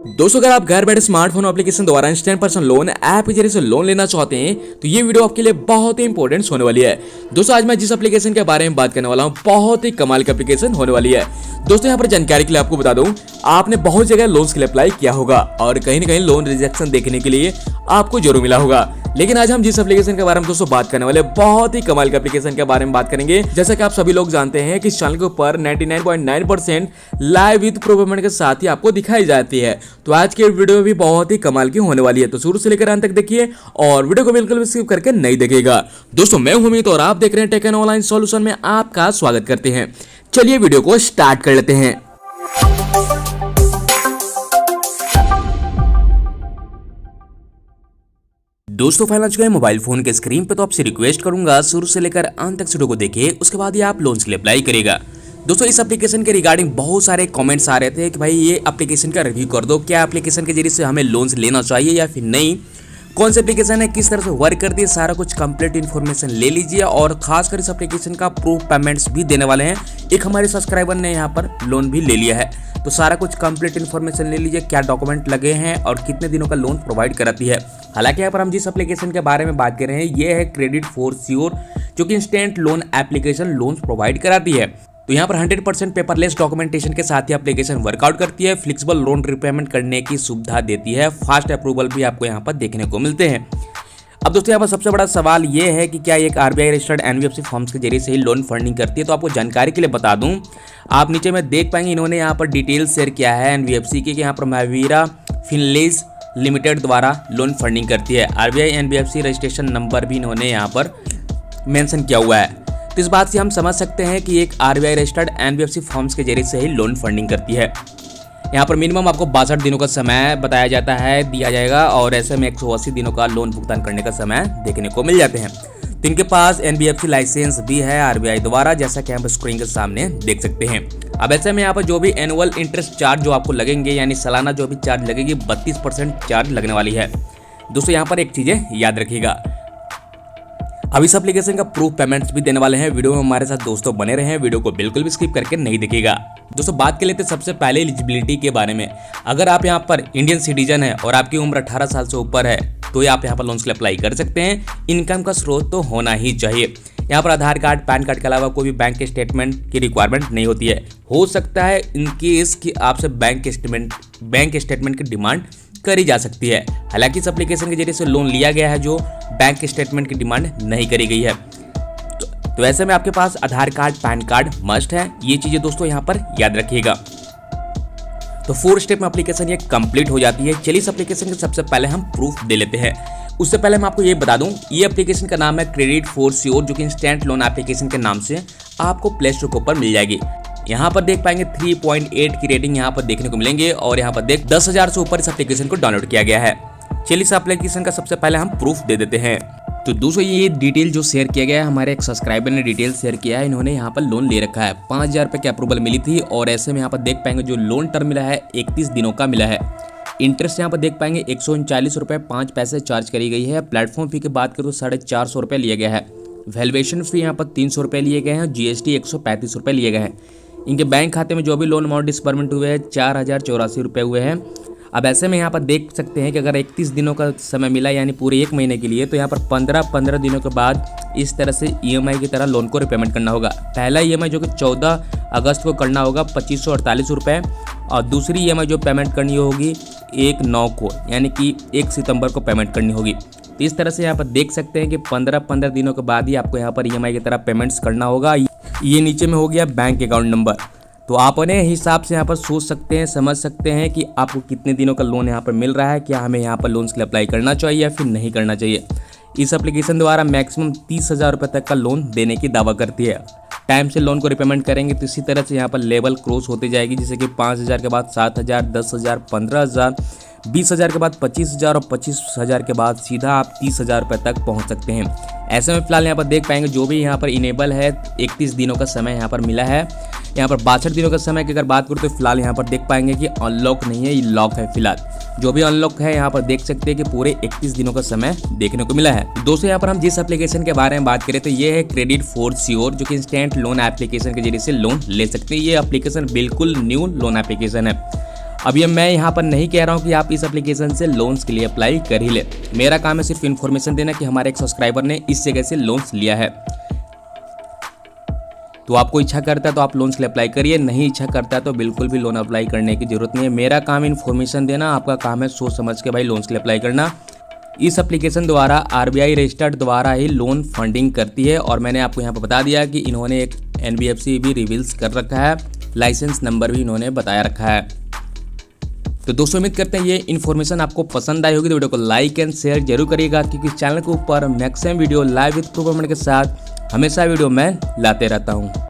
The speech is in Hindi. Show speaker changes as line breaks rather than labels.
दोस्तों अगर आप घर बैठे स्मार्टफोन एप्लीकेशन द्वारा इंस्टेंट पर्सनल लोन ऐप के जरिए से लोन लेना चाहते हैं तो ये वीडियो आपके लिए बहुत ही इंपॉर्टेंट होने वाली है। दोस्तों आज मैं जिस एप्लीकेशन के बारे में बात करने वाला हूँ बहुत ही कमाल की एप्लीकेशन होने वाली है। दोस्तों यहाँ पर जानकारी के लिए आपको बता दूं, आपने बहुत जगह लोन्स के लिए अप्लाई किया होगा और कहीं ना कहीं लोन रिजेक्शन देखने के लिए आपको जरूर मिला होगा। लेकिन आज हम जिस एप्लीकेशन के बारे में दोस्तों बात करने वाले बहुत ही कमाल के एप्लीकेशन के बारे में बात करेंगे। जैसा कि आप सभी लोग जानते हैं कि इस चैनल के ऊपर 99.9% लाइव विद प्रूफ पेमेंट के साथ ही आपको दिखाई जाती है। तो आज की वीडियो भी बहुत ही कमाल की होने वाली है, तो शुरू से लेकर अंत तक देखिए और वीडियो को बिल्कुल भी स्किप करके नहीं देखिएगा। दोस्तों मैं हूं अमित और आप देख रहे हैं टेक एंड ऑनलाइन सॉल्यूशन में आपका स्वागत करते हैं। चलिए वीडियो को स्टार्ट कर लेते हैं। दोस्तों फाइल आ चुका है मोबाइल फोन के स्क्रीन पे, तो आपसे रिक्वेस्ट करूंगा शुरू से लेकर अंत तक वीडियो को देखिए, उसके बाद ही आप लोन्स के लिए अप्लाई करेगा। दोस्तों इस एप्लीकेशन के रिगार्डिंग बहुत सारे कमेंट्स आ रहे थे कि भाई ये एप्लीकेशन का रिव्यू कर दो, क्या एप्लीकेशन के जरिए से हमें लोन्स लेना चाहिए या फिर नहीं, कौन सी एप्लीकेशन है, किस तरह से वर्क करती है, सारा कुछ कंप्लीट इन्फॉर्मेशन ले लीजिए। और खासकर इस एप्लीकेशन का प्रूफ पेमेंट्स भी देने वाले हैं। एक हमारे सब्सक्राइबर ने यहाँ पर लोन भी ले लिया है, तो सारा कुछ कंप्लीट इन्फॉर्मेशन ले लीजिए, क्या डॉक्यूमेंट लगे हैं और कितने दिनों का लोन प्रोवाइड कराती है। हालांकि यहाँ पर हम जिस एप्लीकेशन के बारे में बात कर रहे हैं ये है क्रेडिट फॉर श्योर, जो कि instant loan application loan provide कराती है। तो यहाँ पर 100% पेपरलेस डॉक्यूमेंटेशन के साथ ही एप्लीकेशन वर्कआउट करती है, फ्लेक्सिबल लोन रिपेमेंट करने की सुविधा देती है, फास्ट अप्रूवल भी आपको यहाँ पर देखने को मिलते हैं। अब दोस्तों यहाँ पर सबसे बड़ा सवाल ये है कि क्या एक आरबीआई रजिस्टर्ड एनबीएफसी फर्म्स के जरिए से ही लोन फंडिंग करती है। तो आपको जानकारी के लिए बता दूं, आप नीचे में देख पाएंगे इन्होंने यहाँ पर डिटेल शेयर किया है एनबीएफसी की, यहाँ पर महावीरा फिनलेज लिमिटेड द्वारा लोन फंडिंग करती है। आरबीआई एनबीएफसी रजिस्ट्रेशन नंबर भी इन्होंने यहाँ पर मेंशन किया हुआ है। तो इस बात से हम समझ सकते हैं कि एक आरबीआई रजिस्टर्ड एनबीएफसी फर्म्स के जरिए से ही लोन फंडिंग करती है। यहाँ पर मिनिमम आपको 62 दिनों का समय बताया जाता है दिया जाएगा और ऐसे में 180 दिनों का लोन भुगतान करने का समय देखने को मिल जाते हैं। तो इनके पास एनबीएफसी लाइसेंस भी है आरबीआई द्वारा, जैसा कि हम स्क्रीन के सामने देख सकते हैं। अब ऐसे में यहाँ पर जो भी एनुअल इंटरेस्ट चार्ज जो आपको लगेंगे, यानी सालाना जो भी चार्ज लगेगी 32% चार्ज लगने वाली है। दोस्तों यहाँ पर एक चीजें याद रखिएगा, अब इस एप्लीकेशन का प्रूफ पेमेंट्स भी देने वाले हैं। वीडियो में हमारे साथ दोस्तों बने रहे हैं, वीडियो को बिल्कुल भी स्किप करके नहीं देखिएगा। दोस्तों बात कर लेते हैं सबसे पहले एलिजिबिलिटी के बारे में। अगर आप यहाँ पर इंडियन सिटीजन है और आपकी उम्र 18 साल से ऊपर है तो आप यहाँ पर लोन्स के लिए अप्लाई कर सकते हैं। इनकम का स्रोत तो होना ही चाहिए। यहाँ पर आधार कार्ड, पैन कार्ड के अलावा कोई भी बैंक स्टेटमेंट की रिक्वायरमेंट नहीं होती है। हो सकता है इनकेस कि आपसे बैंक स्टेटमेंट की डिमांड करी जा सकती है। हालांकि इस एप्लीकेशन के जरिए से लोन लिया गया है जो बैंक स्टेटमेंट की डिमांड नहीं करी गई है। तो ऐसे में आपके पास आधार कार्ड, पैन कार्ड मस्ट है। ये चीजें दोस्तों यहाँ पर याद रखिएगा। तो 4 स्टेप में एप्लीकेशन ये कंप्लीट हो जाती है। चलिए इस एप्लीकेशन के सबसे पहले हम प्रूफ दे लेते हैं। उससे पहले मैं आपको ये बता दूं, ये एप्लीकेशन का नाम है क्रेडिट फॉर श्योर, जो कि इंस्टेंट लोन एप्लीकेशन के नाम से आपको प्ले स्टोर के ऊपर मिल जाएगी। यहाँ पर देख पाएंगे 3.8 की रेटिंग यहाँ पर देखने को मिलेंगे और यहाँ पर देख 10,000 से ऊपर इस एप्लीकेशन को डाउनलोड किया गया है। चलिए इस एप्लीकेशन का सबसे पहले हम प्रूफ दे देते हैं। तो दोस्तों ये डिटेल जो शेयर किया गया है, हमारे एक सब्सक्राइबर ने डिटेल शेयर किया है। इन्होंने यहाँ पर लोन ले रखा है, 5,000 रुपये की अप्रूवल मिली थी और ऐसे में यहाँ पर देख पाएंगे जो लोन टर्म मिला है 31 दिनों का मिला है। इंटरेस्ट यहाँ पर देख पाएंगे 139 रुपये 5 पैसे चार्ज करी गई है। प्लेटफॉर्म फी की बात करूँ 450 रुपये लिया गया है। वैल्यूएशन फी यहाँ पर 300 रुपये लिए गए हैं। जीएसटी 135 रुपये लिए गए हैं। इनके बैंक खाते में जो भी लोन अमाउंट डिस्बर्समेंट हुए हैं 4084 रुपये हुए हैं। अब ऐसे में यहाँ पर देख सकते हैं कि अगर 31 दिनों का समय मिला यानी पूरे 1 महीने के लिए, तो यहाँ पर 15 दिनों के बाद इस तरह से ईएमआई की तरह लोन को रिपेमेंट करना होगा। पहला ईएमआई जो कि 14 अगस्त को करना होगा 2548 रुपये और दूसरी ईएमआई जो पेमेंट करनी होगी 1/9 को यानी कि 1 सितंबर को पेमेंट करनी होगी। तो इस तरह से यहाँ पर देख सकते हैं कि 15 दिनों के बाद ही आपको यहाँ पर ईएमआई की तरह पेमेंट्स करना होगा। ये नीचे में हो गया बैंक अकाउंट नंबर। तो आप अपने हिसाब से यहाँ पर सोच सकते हैं, समझ सकते हैं कि आपको कितने दिनों का लोन यहाँ पर मिल रहा है, क्या हमें यहाँ पर लोन्स के लिए अप्लाई करना चाहिए या फिर नहीं करना चाहिए। इस एप्लीकेशन द्वारा मैक्सिमम 30,000 रुपये तक का लोन देने की दावा करती है। टाइम से लोन को रिपेमेंट करेंगे तो इसी तरह से यहाँ पर लेवल क्रॉस होती जाएगी, जैसे कि 5,000 के बाद 7,000, 10,000, 15,000, 20,000 के बाद 25,000 और 25,000 के बाद सीधा आप 30,000 रुपये तक पहुँच सकते हैं। ऐसे में फिलहाल यहाँ पर देख पाएंगे जो भी यहाँ पर इनेबल है 31 दिनों का समय यहाँ पर मिला है। यहाँ पर 62 दिनों का समय की अगर बात करूँ तो फिलहाल यहाँ पर देख पाएंगे कि अनलॉक नहीं है, ये लॉक है। फिलहाल जो भी अनलॉक है यहाँ पर देख सकते हैं कि पूरे 31 दिनों का समय देखने को मिला है। दोस्तों यहाँ पर हम जिस एप्लीकेशन के बारे में बात करें तो ये है क्रेडिट फॉर श्योर, जो कि इंस्टेंट लोन एप्लीकेशन के जरिए से लोन ले सकते हैं। ये एप्लीकेशन बिल्कुल न्यू लोन एप्लीकेशन है। अब ये मैं यहाँ पर नहीं कह रहा हूँ कि आप इस एप्लीकेशन से लोन्स के लिए अप्लाई कर ही ले। मेरा काम है सिर्फ इन्फॉर्मेशन देना कि हमारे एक सब्सक्राइबर ने इस जगह से लोन्स लिया है। तो आपको इच्छा करता है तो आप लोन्स के लिए अप्लाई करिए, नहीं इच्छा करता है तो बिल्कुल भी लोन अप्लाई करने की जरूरत नहीं है। मेरा काम इन्फॉर्मेशन देना, आपका काम है सोच समझ के भाई लोन्स के लिए अप्लाई करना। इस एप्लीकेशन द्वारा RBI रजिस्टर्ड द्वारा ही लोन फंडिंग करती है और मैंने आपको यहाँ पर बता दिया कि इन्होंने एक NBFC भी रिवील्स कर रखा है, लाइसेंस नंबर भी इन्होंने बताया रखा है। तो दोस्तों उम्मीद करते हैं ये इन्फॉर्मेशन आपको पसंद आई होगी, तो वीडियो को लाइक एंड शेयर जरूर करिएगा, क्योंकि चैनल के ऊपर maximum video live with proof payment के साथ हमेशा वीडियो मैं लाते रहता हूँ।